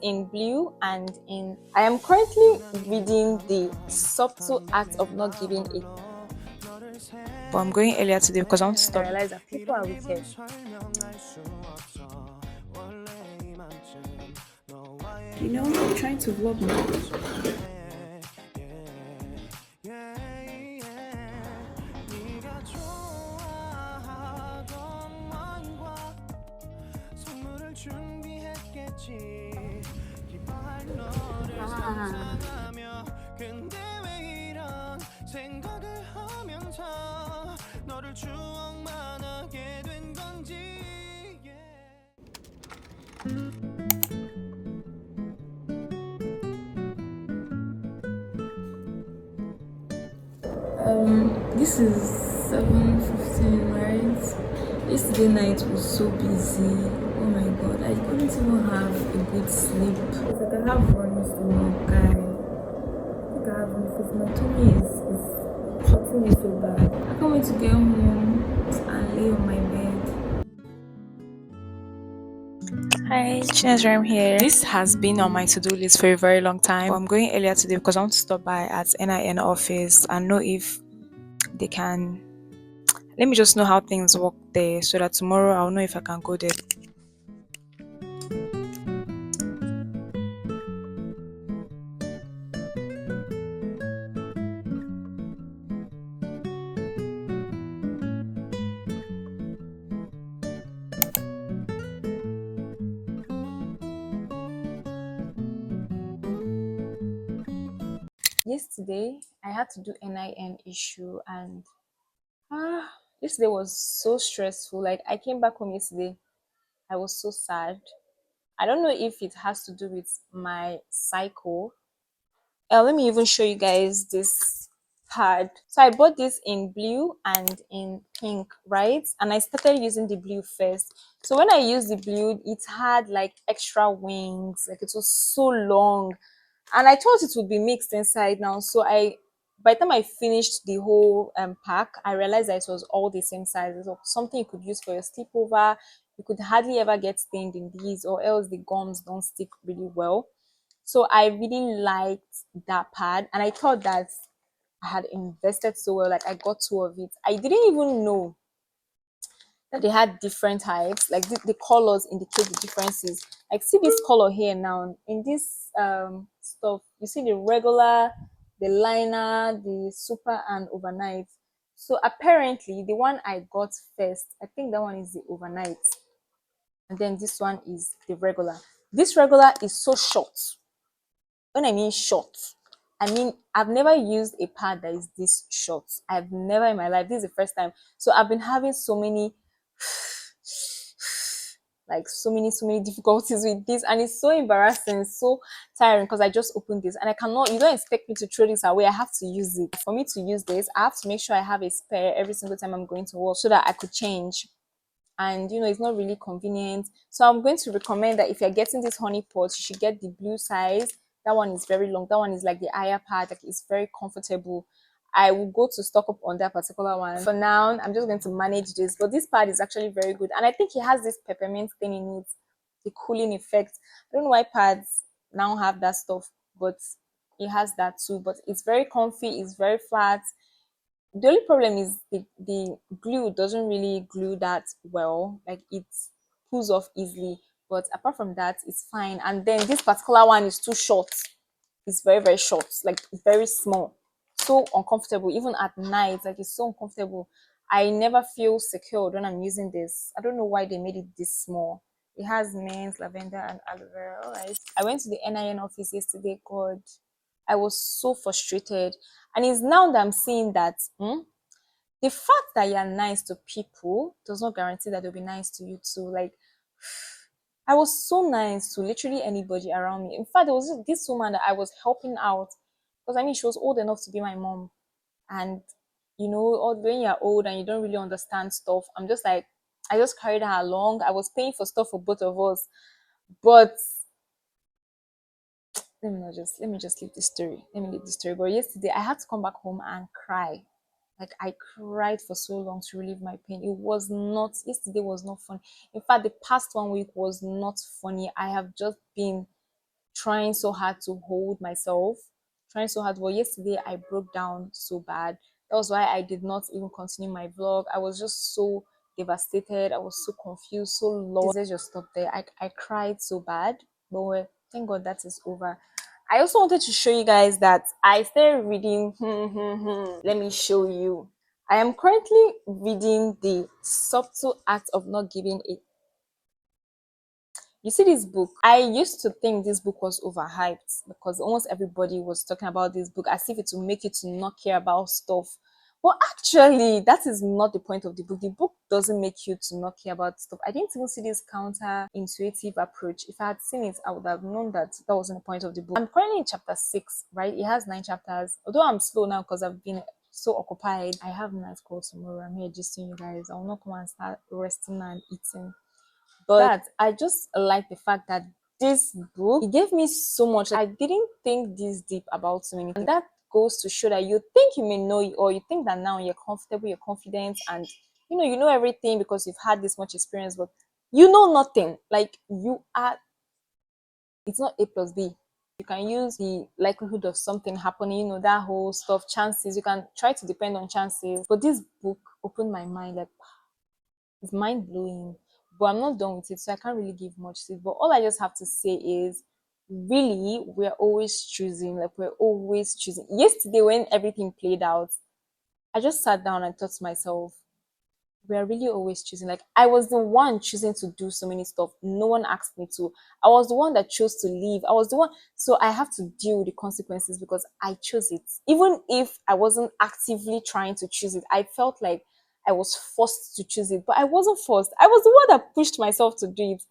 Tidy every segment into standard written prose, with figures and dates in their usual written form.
in blue and in I am currently reading The Subtle Art of Not Giving a but I'm going earlier today because I want to stop. I realize that people are wicked. You know, I'm trying to vlog now. This is 7:15, right? Yesterday night was so busy. Oh my god, I couldn't even have a good sleep. It's like I have running stomach, guy. I think I have running because my tummy is hurting me so bad. I can't wait to get home and lay on my bed. Hi, Chinezram here. This has been on my to-do list for a very long time. But I'm going earlier today because I want to stop by at NIN office and know if they can let me just know how things work there so that tomorrow I'll know if I can go there. Yesterday I had to do NIN issue and yesterday was so stressful. Like I came back home yesterday, I was so sad. I don't know if it has to do with my cycle. Let me even show you guys this pad. So I bought this in blue and in pink, right? And I started using the blue first. So when I used the blue, it had like extra wings, like it was so long. And I thought it would be mixed inside now. So by the time I finished the whole pack, I realized that it was all the same size. So something you could use for your sleepover. You could hardly ever get stained in these, or else the gums don't stick really well. So I really liked that pad, and I thought that I had invested so well. Like I got two of it. I didn't even know that they had different types. Like the colors indicate the differences. Like see this color here now in this stuff. You see the regular, the liner, the super, and overnight. So apparently the one I got first, I think that one is the overnight, and then this one is the regular. This regular is so short. When I mean short, I mean I've never used a pad that is this short. I've never in my life. This is the first time. So I've been having so many like so many difficulties with this, and it's so embarrassing, so tiring because I just opened this and I cannot, you don't expect me to throw this away. I have to use it. For me to use this, I have to make sure I have a spare every single time I'm going to work so that I could change. And it's not really convenient, so I'm going to recommend that if you're getting this honey pot, you should get the blue size. That one is very long. That one is like the higher part, like it's very comfortable. I will go to stock up on that particular one. For now, I'm just going to manage this, but this part is actually very good, and I think it has this peppermint thing in it, the cooling effect. I don't know why pads now have that stuff, but it has that too. But it's very comfy, it's very flat. The only problem is the glue doesn't really glue that well, like it pulls off easily, but apart from that it's fine. And then this particular one is too short. It's very very short, like very small, so uncomfortable even at night. Like it's so uncomfortable. I never feel secured when I'm using this. I don't know why they made it this small. It has mint, lavender, and aloe vera. All right, I went to the NIN office yesterday. God, I was so frustrated. And it's now that I'm seeing that the fact that you're nice to people does not guarantee that they'll be nice to you too. Like, I was so nice to literally anybody around me. In fact, there was this woman that I was helping out because I mean, she was old enough to be my mom. And, when you're old and you don't really understand stuff, I'm just like, I just carried her along. I was paying for stuff for both of us. But let me just leave this story. Let me leave this story. But yesterday I had to come back home and cry. Like I cried for so long to relieve my pain. It was not Yesterday was not fun. In fact, the past 1 week was not funny. I have just been trying so hard to hold myself, trying so hard. But yesterday I broke down so bad. That was why I did not even continue my vlog. I was just so devastated. I was so confused, so lost. Let's just stop there. I cried so bad, but well, thank God that is over. I also wanted to show you guys that I started reading. Let me show you. I am currently reading The Subtle Art of Not Giving a You see this book? I used to think this book was overhyped because almost everybody was talking about this book as if it will make you to not care about stuff. But actually, that is not the point of the book. The book doesn't make you to not care about stuff. I didn't even see this counter-intuitive approach. If I had seen it, I would have known that that wasn't the point of the book. I'm currently in chapter 6, right? It has 9 chapters. Although I'm slow now because I've been so occupied. I have night call tomorrow. I'm here just seeing you guys. I will not come and start resting and eating. But that I just like the fact that this book, it gave me so much. I didn't think this deep about so many things. And that goes to show that you think you may know it, or you think that now you're comfortable, you're confident, and you know everything because you've had this much experience, but you know nothing. Like you are, it's not A plus B. You can use the likelihood of something happening, that whole stuff, chances. You can try to depend on chances. But this book opened my mind, like it's mind blowing, but I'm not done with it, so I can't really give much to it. But all I just have to say is, really, we're always choosing. Like we're always choosing. Yesterday, when everything played out, I just sat down and thought to myself, we are really always choosing. Like I was the one choosing to do so many stuff. No one asked me to. I was the one that chose to leave. I was the one. So I have to deal with the consequences because I chose it. Even if I wasn't actively trying to choose it, I felt like I was forced to choose it. But I wasn't forced. I was the one that pushed myself to do it.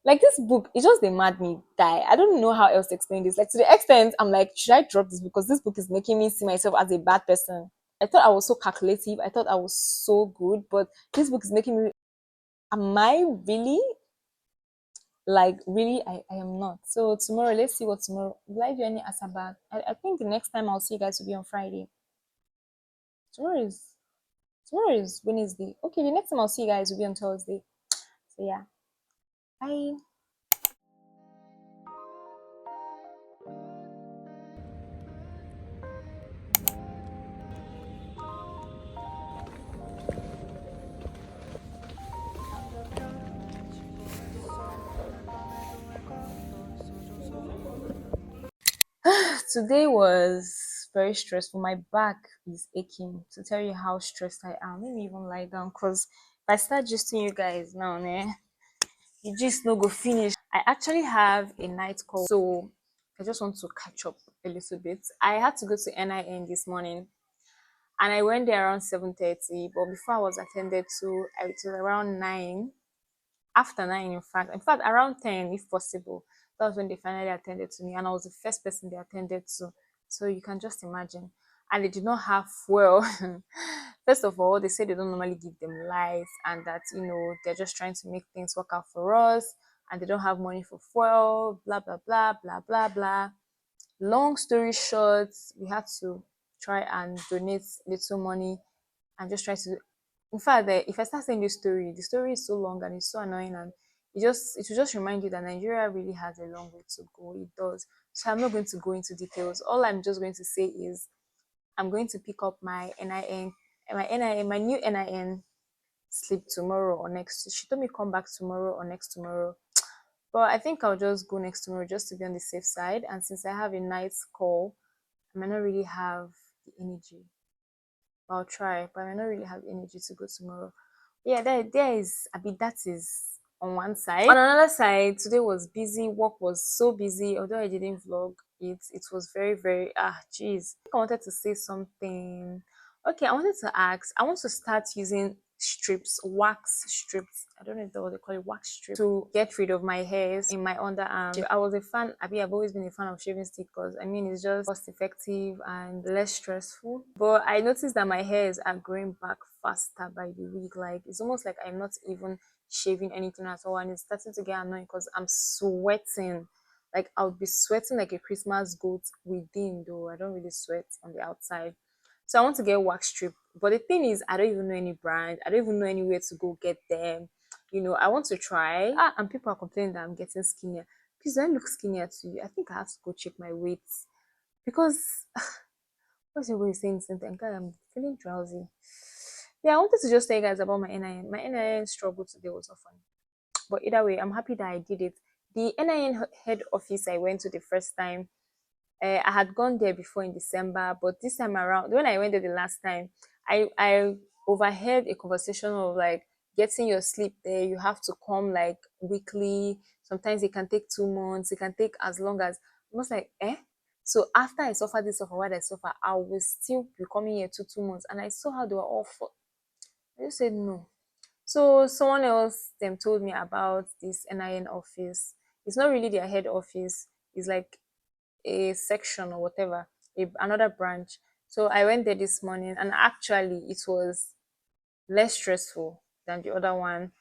Like this book, it just they mad me die. I don't know how else to explain this. Like to the extent I'm like, should I drop this because this book is making me see myself as a bad person? I thought I was so calculative. I thought I was so good, but this book is making me. Am I really? Like really, I am not. So tomorrow, let's see what tomorrow. Will I do any Asaba? I think the next time I'll see you guys will be on Friday. Tomorrow is tomorrow is Wednesday. Okay, the next time I'll see you guys will be on Thursday. So yeah, bye. Today was very stressful. My back is aching. To tell you how stressed I am, let me even lie down because if I start gisting you guys now, the gist no go finish. I actually have a night call, so I just want to catch up a little bit. I had to go to NIN this morning, and I went there around 7:30. But before I was attended to, it was around 9, after 9 in fact around 10 if possible. That was when they finally attended to me, and I was the first person they attended to, so you can just imagine. And they did not have fuel. First of all, they said they don't normally give them lights, and that they're just trying to make things work out for us, and they don't have money for fuel, blah blah blah blah blah blah. Long story short, we had to try and donate little money and just try to. In fact, if I start saying this story, the story is so long and it's so annoying, and it will just remind you that Nigeria really has a long way to go. It does. So I'm not going to go into details. All I'm just going to say is I'm going to pick up my my new NIN slip tomorrow or next. She told me come back tomorrow or next tomorrow. But I think I'll just go next tomorrow just to be on the safe side. And since I have a night call, I might not really have the energy. I'll try, but I might not really have energy to go tomorrow. Yeah, there is a bit that is on one side. On another side, today was busy. Work was so busy. Although I didn't vlog it was very, very jeez. I wanted to say something. Okay, I wanted to ask. I want to start using strips, wax strips. I don't know if that's what they call it, wax strips, to get rid of my hairs in my underarm. I was a fan. I've always been a fan of shaving stick because I mean it's just cost effective and less stressful. But I noticed that my hairs are growing back faster by the week. Like it's almost like I'm not even shaving anything at all, and it's starting to get annoying because I'm sweating. Like I'll be sweating like a Christmas goat within, though I don't really sweat on the outside. So I want to get wax strip. But the thing is, I don't even know any brand. I don't even know anywhere to go get them. I want to try. And people are complaining that I'm getting skinnier. please don't look skinnier to you. I think I have to go check my weight because what's your way saying something? I'm feeling drowsy. Yeah, I wanted to just tell you guys about my NIN. My NIN struggle today was not fun. But either way, I'm happy that I did it. The NIN head office I went to the first time, I had gone there before in December, but this time around, when I went there the last time, I overheard a conversation of like getting your sleep there. You have to come like weekly. Sometimes it can take 2 months. It can take as long as I was like, eh. So after I suffered this suffer, what I suffer, I will still be coming here 2 months, and I saw how they were all for. I just said no. So someone else them told me about this NIN office. It's not really their head office. It's like a section or whatever, another branch. So I went there this morning, and actually it was less stressful than the other one,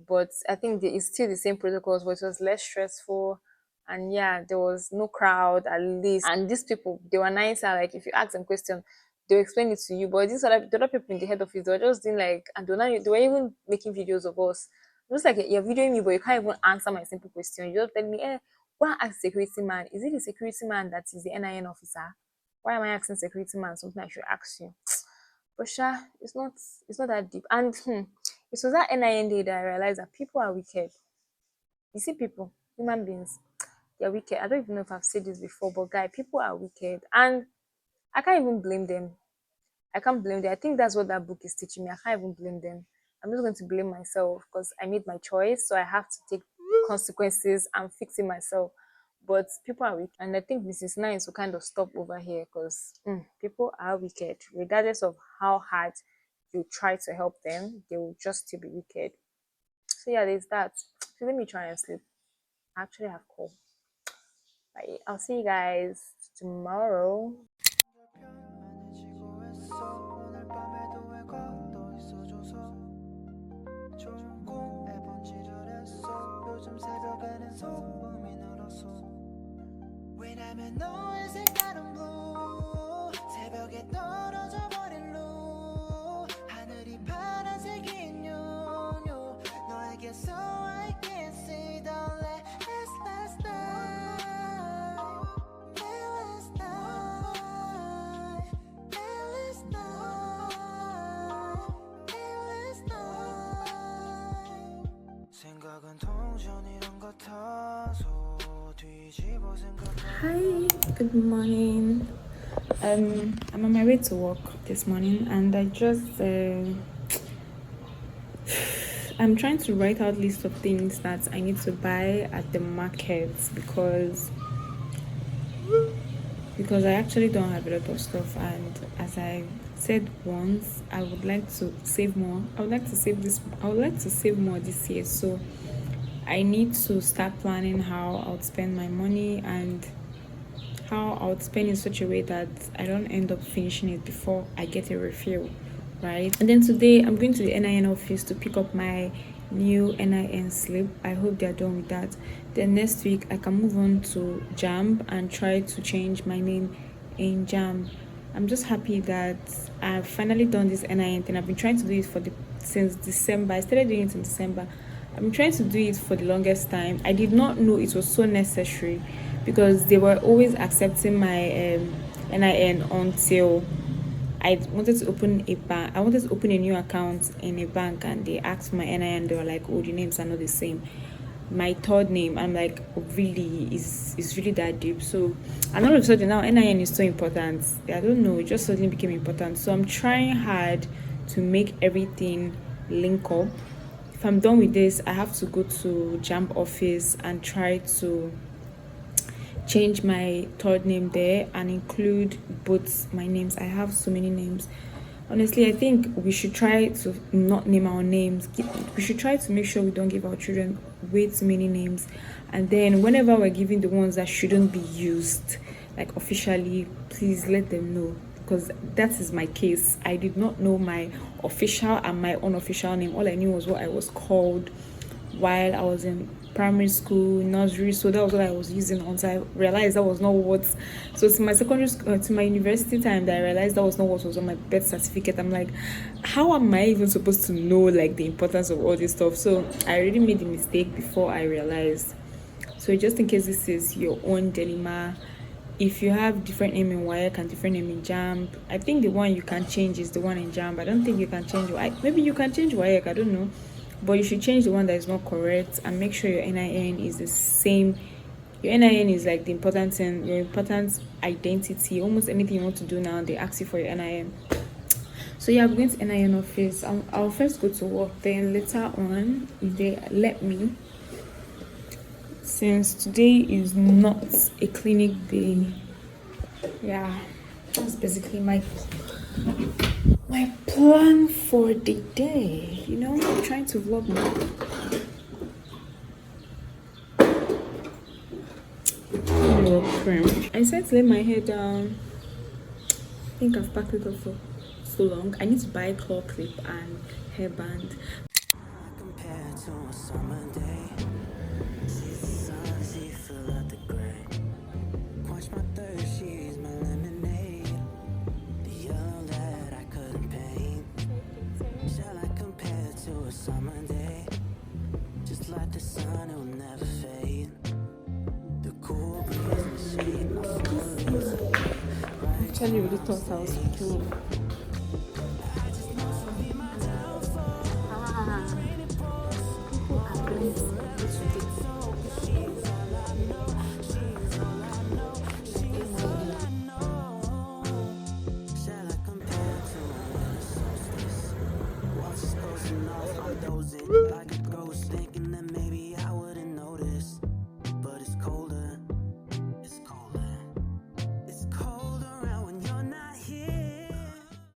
but I think it's still the same protocols, but it was less stressful. And yeah, there was no crowd at least. And these people, they were nicer. Like if you ask them question, they'll explain it to you. But the other people in the head office, they were just doing like, and they were even making videos of us. Just like you're videoing me, but you can't even answer my simple question. You just tell me, go and ask security man. Is it the security man that is the NIN officer? Why am I asking security man something I should ask you? But sure, it's not that deep. And it was that NIN day that I realized that people are wicked. You see people, human beings, they're wicked. I don't even know if I've said this before, but guy, people are wicked. And I can't even blame them. I can't blame them. I think that's what that book is teaching me. I can't even blame them. I'm just going to blame myself because I made my choice. So I have to take consequences and fix it myself. But people are wicked. And I think Mrs. Nice will kind of stop over here because people are wicked. Regardless of how hard you try to help them, they will just still be wicked. So yeah, there's that. So let me try and sleep. I actually have cold. Bye. I'll see you guys tomorrow. 왜냐면 너의 색깔은 blue 새벽에 떨어져 버린 blue 하늘이 파란색인 요요 너에게서 I can see the last night last night last night 생각은 동전이란 같아서 Hi, good morning. I'm on my way to work this morning, and I'm trying to write out list of things that I need to buy at the market because I actually don't have a lot of stuff, and as I said once, I would like to save more. I would like to save more this year, so I need to start planning how I would spend my money and how I would spend in such a way that I don't end up finishing it before I get a refill, right? And then today I'm going to the NIN office to pick up my new NIN slip. I hope they're done with that. Then next week I can move on to JAMB and try to change my name in JAMB. I'm just happy that I've finally done this NIN thing. I've been trying to do it since December. I started doing it in December. I've been trying to do it for the longest time. I did not know it was so necessary because they were always accepting my NIN until I wanted to open a bank. I wanted to open a new account in a bank, and they asked for my NIN. They were like, "Oh, the names are not the same." My third name, I'm like, oh, really, is really that deep? So, and all of a sudden now NIN is so important. I don't know, it just suddenly became important. So I'm trying hard to make everything link up. If I'm done with this, I have to go to JAMB office and try to change my third name there and include both my names. I have so many names. Honestly, I think we should try to not name our names. We should try to make sure we don't give our children way too many names. And then whenever we're giving the ones that shouldn't be used, like officially, please let them know. Because that is my case. I did not know my official and my unofficial name. All I knew was what I was called while I was in primary school, nursery. So that was what I was using until I realized that was not what. So to my secondary school, to my university time, that I realized that was not what was on my birth certificate. I'm like, how am I even supposed to know like the importance of all this stuff? So I already made the mistake before I realized. So just in case this is your own dilemma, if you have different name in WICK and different name in JAMB, I think the one you can change is the one in JAMB. I don't think you can change WICK. Maybe you can change WICK, I don't know. But you should change the one that is not correct and make sure your NIN is the same. Your NIN is like the important thing, your important identity. Almost anything you want to do now, they ask you for your NIN. So yeah, I'm going to NIN office. I'll first go to work, then later on, if they let me, since today is not a clinic day, yeah, that's basically my plan for the day. You know, I'm trying to vlog now. I decided to lay my hair down. I think I've packed it up for so long. I need to buy a claw clip and hairband. Compared to a summer day, she's the sun, she fill out the gray. Quench my thirst, she's my lemonade. The yellow that I couldn't paint. Shall I compare to a summer day? Just like the sun, it will never fade. The cool breeze and shade, my feelings. Actually, really thought I was cool. Like a ghost thinking